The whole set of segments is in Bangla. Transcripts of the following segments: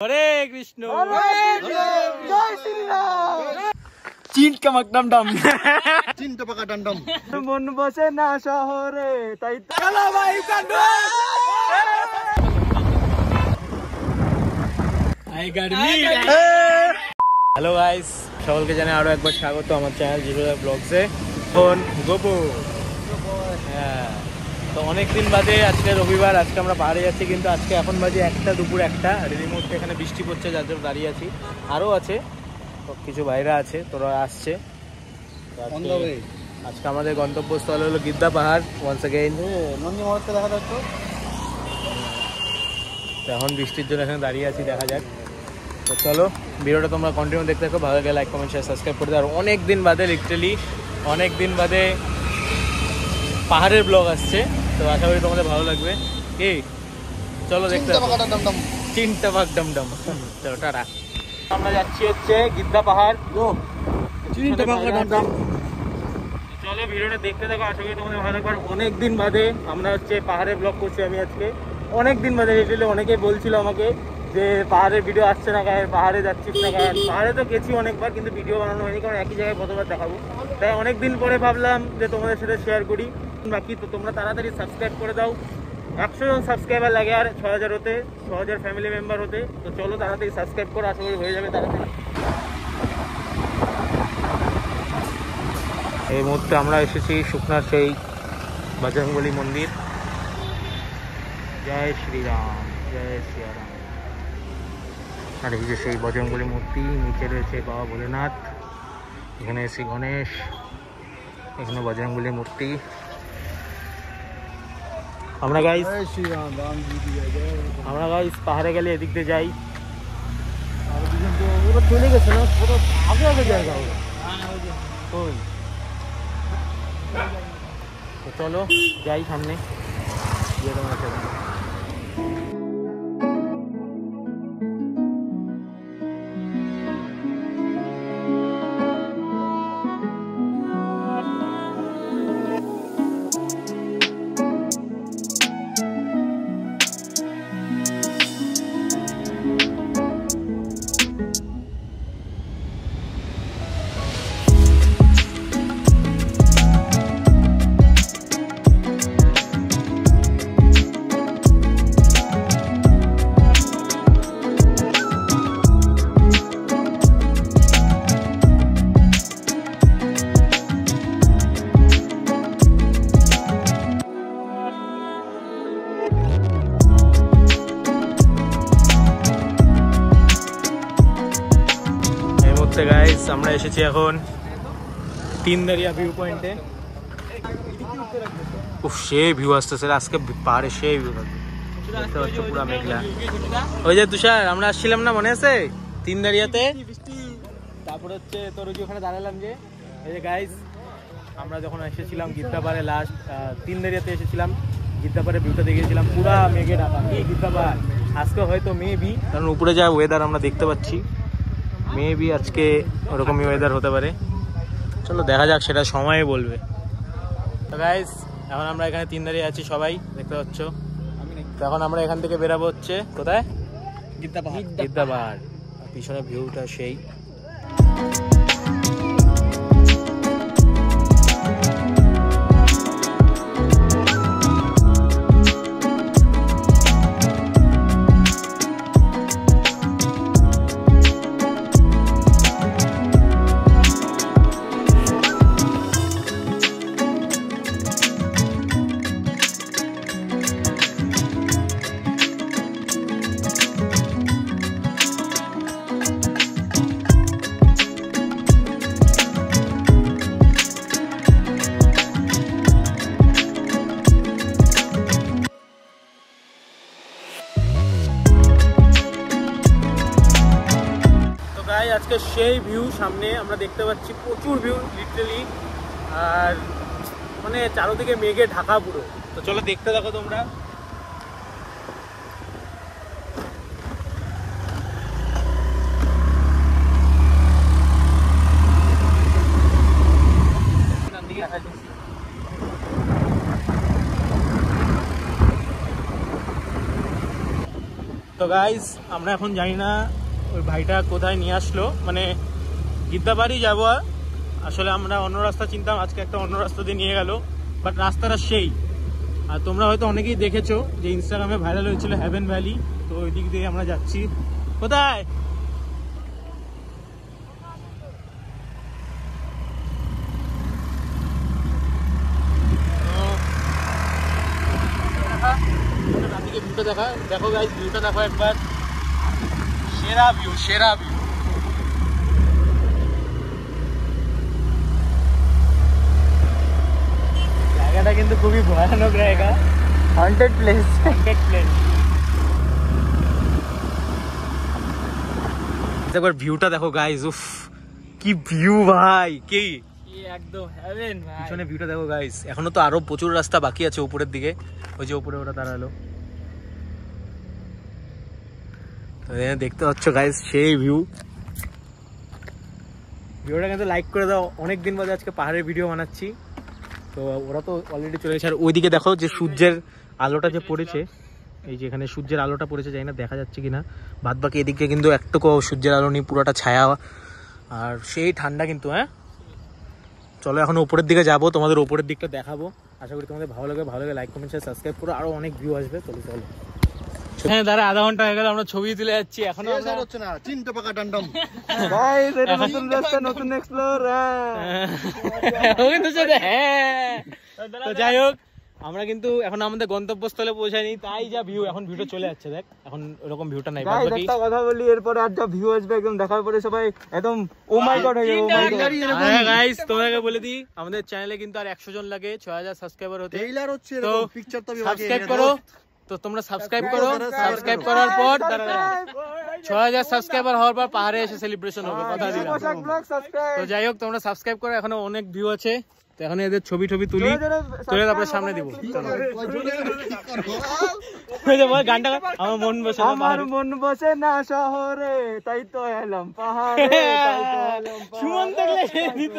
হরে কৃষ্ণ জয় শ্রীরাম চিন কামাক ডম ডম চিন টপাকা ডম ডম মন বসে না শহরে তাই চলো ভাই কান্ড I got me hello guys সকলকে জানাই আরো একবার স্বাগত আমার চ্যানেল জিরোদা ব্লগসে ফোন গোপু হ্যাঁ তো অনেকদিন বাদে আজকে রবিবার আজকে আমরা পাহাড়ে যাচ্ছি কিন্তু আজকে এখন বাজে 1টা দুপুর 1টা আর এই মুহূর্তে এখানে বৃষ্টি পড়ছে যার জন্য দাঁড়িয়ে আছি আরও আছে কিছু বাইরে আছে তোরা আসছে আজকে আমাদের গন্তব্যস্থল হলো গিদ্দা পাহাড় ওয়ান্স অ্যাগেইন নন্দী মহলকে দেখা যাচ্ছে তো এখন বৃষ্টির জন্য এখানে দাঁড়িয়ে আছি দেখা যাক তো চলো ভিডিওটা তোমরা কন্টিনিউ দেখতে থাকো ভালো লাগে লাইক কমেন্ট শেয়ার সাবস্ক্রাইব করে দাও আর অনেক দিন বাদে লিটারালি অনেক দিন বাদে পাহাড়ের ব্লগ আসছে তো আশা করি তোমাদের ভালো লাগবে কি চলো দেখতে চিনটা ভাগ ডম ডম চলো টাটা আমরা যাচ্ছি হচ্ছে গিদ্দা পাহাড় চলো ভিডিওটা দেখতে থাকো আশা করি তোমাদের ভালো লাগবে অনেক দিন বাদে আমরা হচ্ছে পাহাড়ের ব্লগ করছি আমি আজকে অনেক দিন বাদে লিটারালি অনেকেই বলছিল আমাকে যে পাহাড়ের ভিডিও আসছে না কারণ পাহাড়ে যাচ্ছিস না কারণ পাহাড়ে তো গেছি অনেকবার কিন্তু ভিডিও বানানো হয়নি কারণ একই জায়গায় কতবার দেখাবো তাই অনেক দিন পরে ভাবলাম যে তোমাদের সাথে শেয়ার করি বাকি তো তোমরা তাড়াতাড়ি সাবস্ক্রাইব করে দাও 100 জন সাবস্ক্রাইবার লাগে আর 6000 হতে 6000 ফ্যামিলি মেম্বার হতে তো চলো তাড়াতাড়ি সাবস্ক্রাইব করো আশা করি হয়ে যাবে তাড়াতাড়ি এই মুহূর্তে আমরা এসেছি শুকনার সেই বজরংবলী মন্দির জয় শ্রীরাম জয় শ্রীরাম আর এই যে সেই বজরংবলী মূর্তি নিচে রয়েছে বাবা ভোলেনাথ এখানে শ্রী গণেশ এখানে বজরংবলী মূর্তি আমরা গাইস পাহাড়ে গেলে এদিক দিয়ে যাই ওরা চলে গেছে না আগে আগে জায়গা ওই তো চলো যাই সামনে গাইস আমরা এসেছি এখন তিনদারিয়া ভিউ পয়েন্টে সে ভিউ আসতেছে আজকে পাহাড়ে সেই ভিউ দেখতে পাচ্ছ পুরো মেঘলা ওই যে তুষার আমরা আসছিলাম না মনে আছে তিনদারিয়াতে তারপরে হচ্ছে তোর ওই যে ওখানে দাঁড়ালাম যে এই যে গাইস আমরা যখন এসেছিলাম গিদ্দা পাহাড়ে লাস্ট তিনদারিয়াতে এসেছিলাম গিদ্দা পাহাড়ে ভিউটা দেখেছিলাম পুরা মেঘে ঢাকা এই গিদ্দা পাহাড় আজকে হয়তো মেবি কারণ উপরে যা ওয়েদার আমরা দেখতে পাচ্ছি মেবি আজকে ওরকমই ওয়েদার হতে পারে চলো দেখা যাক সেটা সময় বলবে তো গাইস এখন আমরা এখানে তিনদারিয়া আছি সবাই দেখতে পাচ্ছ তো এখন আমরা এখান থেকে বেরাবো হচ্ছে কোথায় গিদ্দা পাহাড় পিছনে ভিউটা সেই আজকে সেই ভিউ সামনে আমরা দেখতে পাচ্ছি প্রচুর ভিউ লিটারালি আর মানে চারদিকে মেঘে ঢাকা পুরো তো চলো দেখতে থাকো তোমরা তো গাইস আমরা এখন জানি না ওই ভাইটা কোথায় নিয়ে আসলো, মানে গিদ্দাবাড়ি যাবো। আসলে আমরা অন্য রাস্তা চিনতাম, আজকে একটা অন্য রাস্তা দিয়ে নিয়ে গেল, বাট রাস্তাটা সেই। আর তোমরা হয়তো অনেকেই দেখেছো যে ইনস্টাগ্রামে ভাইরাল হয়েছিল হেভেন ভ্যালি, তো ওই দিক দিয়ে আমরা যাচ্ছি। কোথায়? ভিউটা দেখা, দেখো গাইস ভিউটা দেখো একবার, সেরা ভিউ, সেরা ভিউ। জায়গাটা কিন্তু খুবই ভয়ানক জায়গা, হন্টেড প্লেস, হন্টেড প্লেস। একবার ভিউটা দেখো গাইস, উফ কি ভিউ ভাই, কি একদম হেভেন ভাই। পিছনে ভিউটা দেখো গাইস, এখনো তো আরো প্রচুর রাস্তা বাকি আছে উপরের দিকে, ওই যে উপরে ওটা দাঁড়ালো, দেখতে পাচ্ছ গাইস সেই ভিউ। ভিডিওটা কিন্তু লাইক করে দাও, অনেকদিন বাদে আজকে পাহাড়ের ভিডিও বানাচ্ছি। তো ওরা তো অলরেডি চলে এসেছে। আর ওইদিকে দেখো যে সূর্যের আলোটা যে পড়েছে, এই যে এখানে সূর্যের আলোটা পড়েছে, জানি না দেখা যাচ্ছে কিনা, বাদ বাকি এদিকে কিন্তু একটুকু সূর্যের আলো নেই, পুরোটা ছায়া। আর সেই ঠান্ডা কিন্তু। হ্যাঁ চলো এখন উপরের দিকে যাবো, তোমাদের উপরের দিকটা দেখাবো। আশা করি তোমাদের ভালো লাগে, ভালো লাগে লাইক কমেন্ট শেয়ার সাবস্ক্রাইব করো, আরো অনেক ভিউ আসবে। চলো চলো, হ্যাঁ দাঁড়া, আধা ঘন্টা হয়ে গেল আমরা ছবি তুলে যাচ্ছি, এখনো হচ্ছে না। চিন্তা পাকা ডান্ডাম গাইস, এটা নতুন রাস্তা, নতুন এক্সপ্লোর। হ্যাঁ তো যাই হোক, আমরা কিন্তু এখন আমাদের গন্তব্যস্থলে পৌঁছাইনি, তাই যা ভিউ, এখন ভিউটা চলে যাচ্ছে। দেখ এখন এরকম ভিউটা নাই। একটা কথা বলি, এরপরে আর যা ভিউ আসবে একদম দেখার পরে সবাই একদম ও মাই গড হয়ে যাবে। হ্যাঁ গাইস তোমাদেরকে বলে দিই, আমাদের চ্যানেলে কিন্তু আর 100 জন লাগে 6000 সাবস্ক্রাইবার হতে। ট্রেইলার হচ্ছে এরকম, পিকচার তো সাবস্ক্রাইব করো। তো তোমরা সাবস্ক্রাইব করো, সাবস্ক্রাইব করার পর 6000 সাবস্ক্রাইবার হওয়ার পর পাহাড়ে এসে সেলিব্রেশন হবে, কথা দিলাম। তো যাই হোক তোমরা সাবস্ক্রাইব করো, এখনো অনেক ভিউ আছে। তো এখন এদের ছবি টবি তুলে তারপরে সামনে দিব। গানটা আমার মন বসে, আমার মন বসে না শহরে, তাই তো এলাম পাহাড়ে। সুমন দেখলে দিত,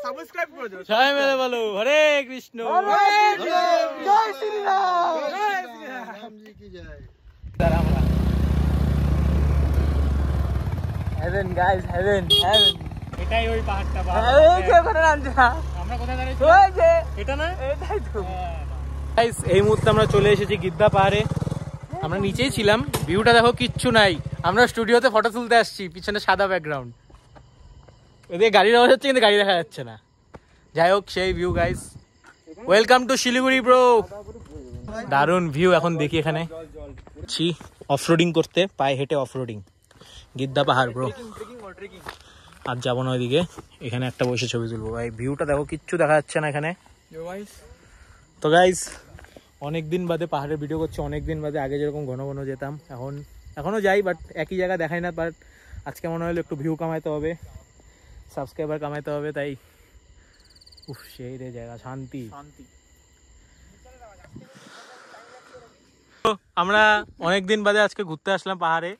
সাবস্ক্রাইব করে দাও সবাই মিলে বলো হরে কৃষ্ণ, জয় শ্রীরাম, জয় শ্রীরাম জি কি জয়। Haven guys, haven, haven. এটাই ওই পাহাড়টা, আমরা কোথায় দাঁড়িয়েছি? এটা না, এটাই তো গাইস। এই মুহূর্তে আমরা চলে এসেছি গিদ্দা পাহাড়ে, আমরা নিচেই ছিলাম। ভিউটা দেখো, কিচ্ছু নাই, আমরা স্টুডিওতে ফটো তুলতে আসছি, পিছনে সাদা ব্যাকগ্রাউন্ড, এদিকে গাড়ির আওয়াজ হচ্ছে কিন্তু গাড়ি দেখা যাচ্ছে না। যাই হোক সেই view guys, welcome to Siliguri bro. দারুণ ভিউ। এখন দেখি এখানে অফরোডিং করতে, পায়ে হেঁটে অফরোডিং, গিদ্দা পাহাড় ব্রো। আর যাবো না ওইদিকে, এখানে একটা বসে ছবি তুলবো। ভাই ভিউটা দেখো, কিচ্ছু দেখা যাচ্ছে না এখানে। তো গাইস অনেকদিন বাদে পাহাড়ের ভিডিও করছি, অনেকদিন বাদে। আগে যেরকম ঘন ঘন যেতাম, এখনো যাই, বাট একই জায়গা দেখাই না। বাট আজকে মনে হলো একটু ভিউ কামাইতে হবে, সাবস্ক্রাইবার কামাইতে হবে, তাই উফ সেই রে জায়গা, শান্তি শান্তি। আমরা অনেকদিন বাদে আজকে ঘুরতে আসলাম পাহাড়ে,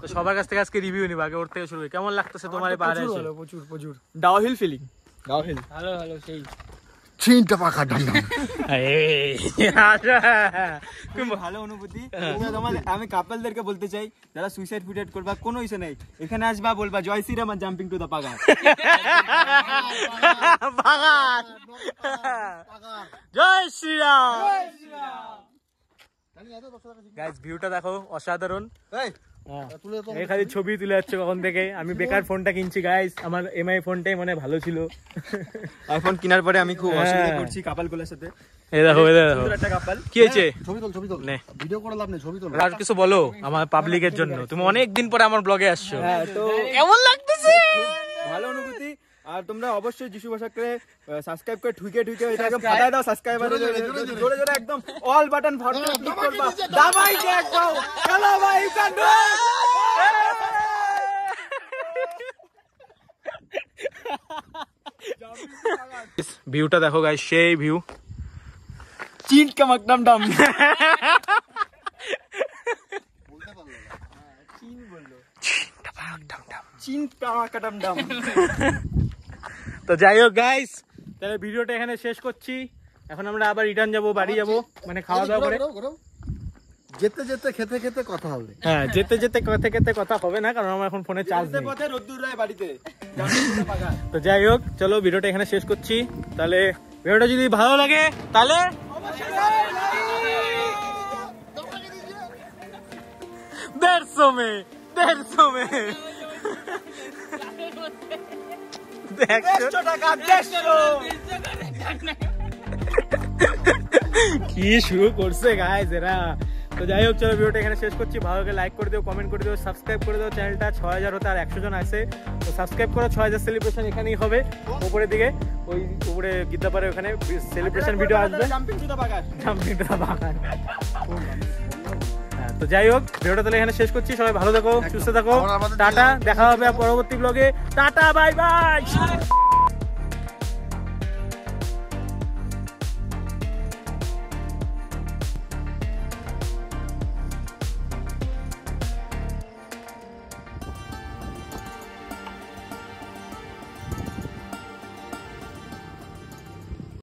তো সবার কাছ থেকে আজকে রিভিউ নিব। আগে ওর থেকে শুরু করি, কেমন লাগতেছে তোমার এই পাহাড়ে এসে? প্রচুর প্রচুর ডাউনহিল ফিলিং, ডাউনহিল ভালো ভালো সেই চিন্তা পাকা ডান্ডাম। খুব ভালো অনুভূতি। আমি কাপলদেরকে বলতে চাই, যারা সুইসাইড ফুটেড করবা, কোনো ইস্যু নেই, এখানে আসবা, বলবা জয় শ্রীরাম আর জাম্পিং টু দা পাহাড়। জয় শ্রীরাম। গাইস ভিউটা দেখো, অসাধারণ। এই খালি ছবি তুলে যাচ্ছে কখন থেকে। আমি বেকার ফোনটা কিনছি গাইস, আমার এমআই ফোনটাই মনে ভালো ছিল। আইফোন কেনার পরে আমি খুব অসুবিধা করছি কাপালগুলোর সাথে। এই দেখো, এই দেখো একটা কাপাল। কি হয়েছে? ছবি তোল, ছবি তোল, নে ভিডিও করে লাভ নেই, ছবি তোল। আর কিছু বলো আমার পাবলিকের জন্য, তুমি অনেক দিন পরে আমার ব্লগে আসছো। হ্যাঁ, তো কেমন লাগতেছে? ভালো অনুভূতি। আর তোমরা অবশ্যই যিশু ভাষাকে সাবস্ক্রাইব করে ঠুকে ঠুকে এটাকে ফাটায় দাও, সাবস্ক্রাইবার জোরে জোরে একদম অল বাটন ফটো ক্লিক করবা, দাবাই কে একবার চলো ভাই, ইউ ক্যান ডু ইট। ভিউটা দেখো গাইস, সেই ভিউ। চিন কামাকডাম ডাম, চিন বললো, চিন কামাকডাম ডাম। তো যাই হোক গাইস, তাহলে ভিডিওটা এখানে শেষ করছি। এখন আমরা আবার রিটার্ন যাবো, বাড়ি যাবো, মানে খাওয়া দাওয়া করে। যেতে যেতে খেতে খেতে কথা হবে। হ্যাঁ যেতে যেতে খেতে কথা হবে না, কারণ আমার এখন ফোনে চার্জ নেই। পথে রোদ্দুর রায় বাড়িতে। তো যাই হোক, চলো ভিডিওটা এখানে শেষ করছি। তাহলে ভিডিওটা যদি ভালো লাগে তাহলে 150 में 150 में 150 টাকা 150 কি শুরু করছে গাইস এরা। তো যাই হোক, চলো ভিডিওটা এখানে শেষ করছি। ভালো লাগে লাইক করে দিও, কমেন্ট করে দিও, সাবস্ক্রাইব করে দিও চ্যানেলটা। 6000 হতে আর 100 জন আছে, তো সাবস্ক্রাইব করো। 6000 সেলিব্রেশন এখানেই হবে, উপরের দিকে ওই উপরে গিদ্দাপাড়ে ওখানে সেলিব্রেশন ভিডিও আসবে। জাম্পিং টু দা বাগান। হ্যাঁ, তো যাই হোক ভিডিওটা তাহলে এখানে শেষ করছি। সবাই ভালো থাকো, সুস্থ থাকো, টাটা। দেখা হবে পরবর্তী ব্লগে। Tata, bye bye.